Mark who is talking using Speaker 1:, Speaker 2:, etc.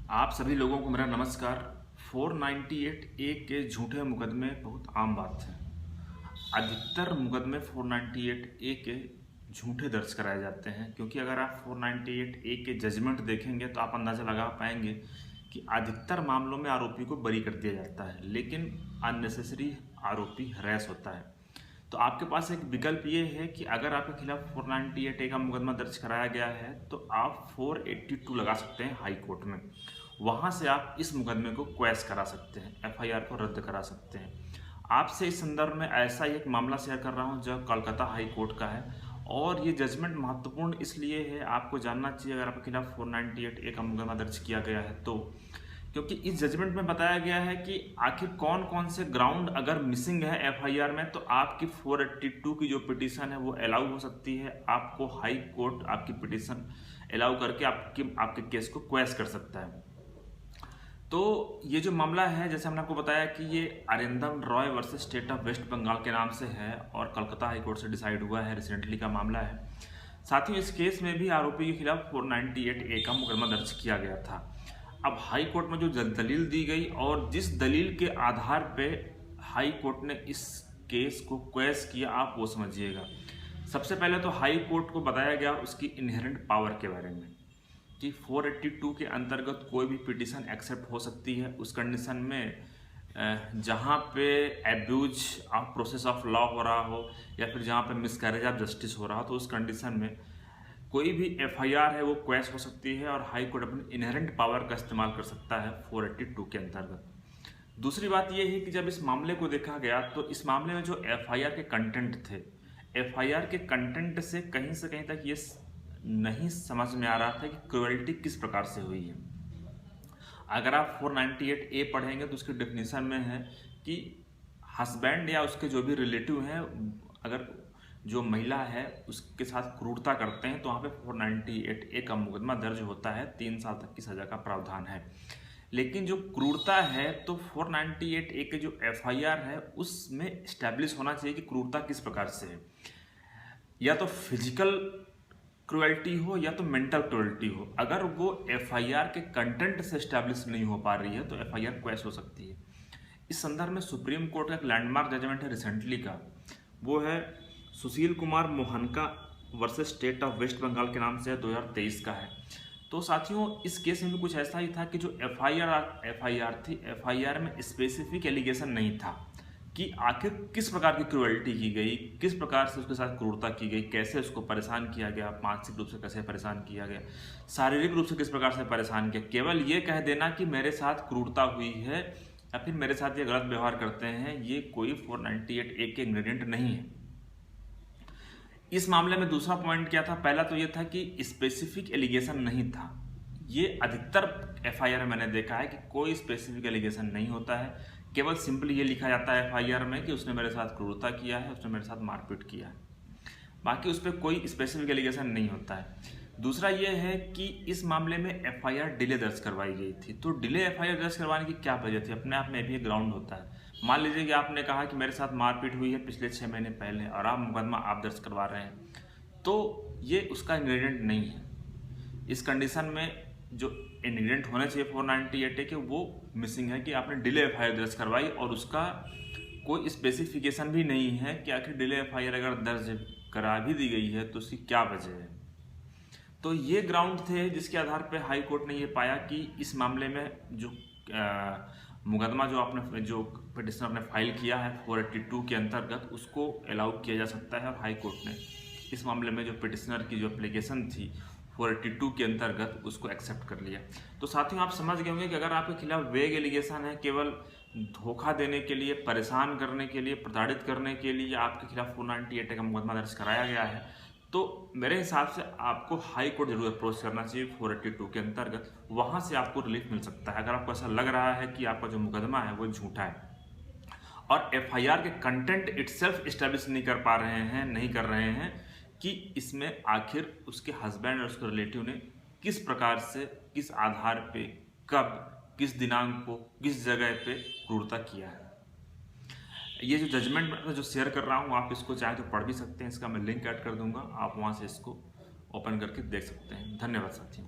Speaker 1: आप सभी लोगों को मेरा नमस्कार। 498 ए के झूठे मुकदमे बहुत आम बात है। अधिकतर मुकदमे 498 ए के झूठे दर्ज कराए जाते हैं, क्योंकि अगर आप 498 ए के जजमेंट देखेंगे तो आप अंदाज़ा लगा पाएंगे कि अधिकतर मामलों में आरोपी को बरी कर दिया जाता है, लेकिन अननेसेसरी आरोपी हरैस होता है। तो आपके पास एक विकल्प ये है कि अगर आपके खिलाफ 498 ए का मुकदमा दर्ज कराया गया है तो आप 482 लगा सकते हैं हाई कोर्ट में। वहाँ से आप इस मुकदमे को क्वैश करा सकते हैं, एफआईआर को रद्द करा सकते हैं। आपसे इस संदर्भ में ऐसा ही एक मामला शेयर कर रहा हूँ जो कोलकाता हाई कोर्ट का है, और ये जजमेंट महत्वपूर्ण इसलिए है, आपको जानना चाहिए अगर आपके खिलाफ 498 ए का मुकदमा दर्ज किया गया है तो, क्योंकि इस जजमेंट में बताया गया है कि आखिर कौन कौन से ग्राउंड अगर मिसिंग है एफआईआर में तो आपकी 482 की जो पिटीशन है वो अलाउ हो सकती है। आपको हाई कोर्ट आपकी पिटीशन अलाउ करके आपके केस को क्वैश कर सकता है। तो ये जो मामला है, जैसे हमने आपको बताया कि ये Arindam Roy versus state of waste Bengal के नाम से है और कलकत्ता हाई कोर्ट से डिसाइड हुआ है, रिसेंटली का मामला है। साथ ही इस केस में भी आरोपी के खिलाफ 498 ए का मुकदमा दर्ज किया गया था। अब हाई कोर्ट में जो दलील दी गई और जिस दलील के आधार पे हाई कोर्ट ने इस केस को क्वैश किया, आप वो समझिएगा। सबसे पहले तो हाई कोर्ट को बताया गया उसकी इनहेरेंट पावर के बारे में कि 482 के अंतर्गत कोई भी पिटीशन एक्सेप्ट हो सकती है उस कंडीशन में जहाँ पे abuse of process of law हो रहा हो या फिर जहाँ पे मिसकैरेज ऑफ जस्टिस हो रहा हो, तो उस कंडीशन में कोई भी एफआईआर है वो क्वैश हो सकती है और हाई कोर्ट अपनी इनहेरेंट पावर का इस्तेमाल कर सकता है 482 के अंतर्गत। दूसरी बात यह है कि जब इस मामले को देखा गया तो इस मामले में जो एफआईआर के कंटेंट थे, एफआईआर के कंटेंट से कहीं तक ये नहीं समझ में आ रहा था कि क्रुएल्टी किस प्रकार से हुई है। अगर आप 498 ए पढ़ेंगे तो उसकी डेफिनेशन में है कि हस्बैंड या उसके जो भी रिलेटिव हैं अगर जो महिला है उसके साथ क्रूरता करते हैं तो वहाँ पे 498 ए का मुकदमा दर्ज होता है, 3 साल तक की सजा का प्रावधान है। लेकिन जो क्रूरता है तो 498 ए के जो एफआईआर है उसमें स्टैब्लिश होना चाहिए कि क्रूरता किस प्रकार से है, या तो फिजिकल क्रुएल्टी हो या तो मेंटल क्रुएल्टी हो। अगर वो एफआईआर के कंटेंट से स्टैब्लिश नहीं हो पा रही है तो एफआईआर क्वैश हो सकती है। इस संदर्भ में सुप्रीम कोर्ट का एक लैंडमार्क जजमेंट है रिसेंटली का, वो है Sushil Kumar Mohanka versus state of waste Bengal के नाम से 2023 का है। तो साथियों इस केस में भी कुछ ऐसा ही था कि जो एफआईआर थी, एफआईआर में स्पेसिफिक एलिगेशन नहीं था कि आखिर किस प्रकार की क्रुएल्टी की गई, किस प्रकार से उसके साथ क्रूरता की गई, कैसे उसको परेशान किया गया, मानसिक रूप से कैसे परेशान किया गया, शारीरिक रूप से किस प्रकार से परेशान किया। केवल ये कह देना कि मेरे साथ क्रूरता हुई है या फिर मेरे साथ ये गलत व्यवहार करते हैं, ये कोई 498 ए के इंग्रेडिएंट नहीं है। इस मामले में दूसरा पॉइंट क्या था, पहला तो ये था कि स्पेसिफिक एलिगेशन नहीं था। ये अधिकतर एफआईआर में मैंने देखा है कि कोई स्पेसिफिक एलिगेशन नहीं होता है, केवल सिंपली ये लिखा जाता है एफआईआर में कि उसने मेरे साथ क्रूरता किया है, उसने मेरे साथ मारपीट किया है, बाकी उस पर कोई स्पेसिफिक एलिगेशन नहीं होता है। दूसरा ये है कि इस मामले में एफआईआर डिले दर्ज करवाई गई थी। तो डिले एफआईआर दर्ज करवाने की क्या वजह थी, अपने आप में भी एक ग्राउंड होता है। मान लीजिए कि आपने कहा कि मेरे साथ मारपीट हुई है पिछले 6 महीने पहले और आप मुकदमा आप दर्ज करवा रहे हैं, तो ये उसका इंग्रेडिएंट नहीं है। इस कंडीशन में जो इंग्रेडिएंट होने चाहिए 498 के वो मिसिंग है कि आपने डिले एफआईआर दर्ज करवाई और उसका कोई स्पेसिफिकेशन भी नहीं है कि आखिर डिले एफआईआर अगर दर्ज करा भी दी गई है तो उसकी क्या वजह है। तो ये ग्राउंड थे जिसके आधार पर हाई कोर्ट ने ये पाया कि इस मामले में जो मुकदमा जो पिटिशनर ने फाइल किया है 482 के अंतर्गत उसको अलाउ किया जा सकता है, और हाई कोर्ट ने इस मामले में जो पिटिशनर की जो एप्लीकेशन थी 482 के अंतर्गत उसको एक्सेप्ट कर लिया। तो साथियों आप समझ गए होंगे कि अगर आपके खिलाफ वेग एलिगेशन है, केवल धोखा देने के लिए, परेशान करने के लिए, प्रताड़ित करने के लिए आपके खिलाफ 498 का मुकदमा दर्ज कराया गया है, तो मेरे हिसाब से आपको हाई कोर्ट जरूर अप्रोच करना चाहिए 482 के अंतर्गत। वहाँ से आपको रिलीफ मिल सकता है अगर आपको ऐसा लग रहा है कि आपका जो मुकदमा है वो झूठा है और एफआईआर के कंटेंट इटसेल्फ एस्टैब्लिश नहीं कर रहे हैं कि इसमें आखिर उसके हस्बैंड और उसके रिलेटिव ने किस प्रकार से, किस आधार पे, कब, किस दिनांक को, किस जगह पे क्रूरता किया है। ये जो जजमेंट मैं जो शेयर कर रहा हूँ आप इसको चाहे तो पढ़ भी सकते हैं, इसका मैं लिंक ऐड कर दूंगा, आप वहाँ से इसको ओपन करके देख सकते हैं। धन्यवाद साथियों।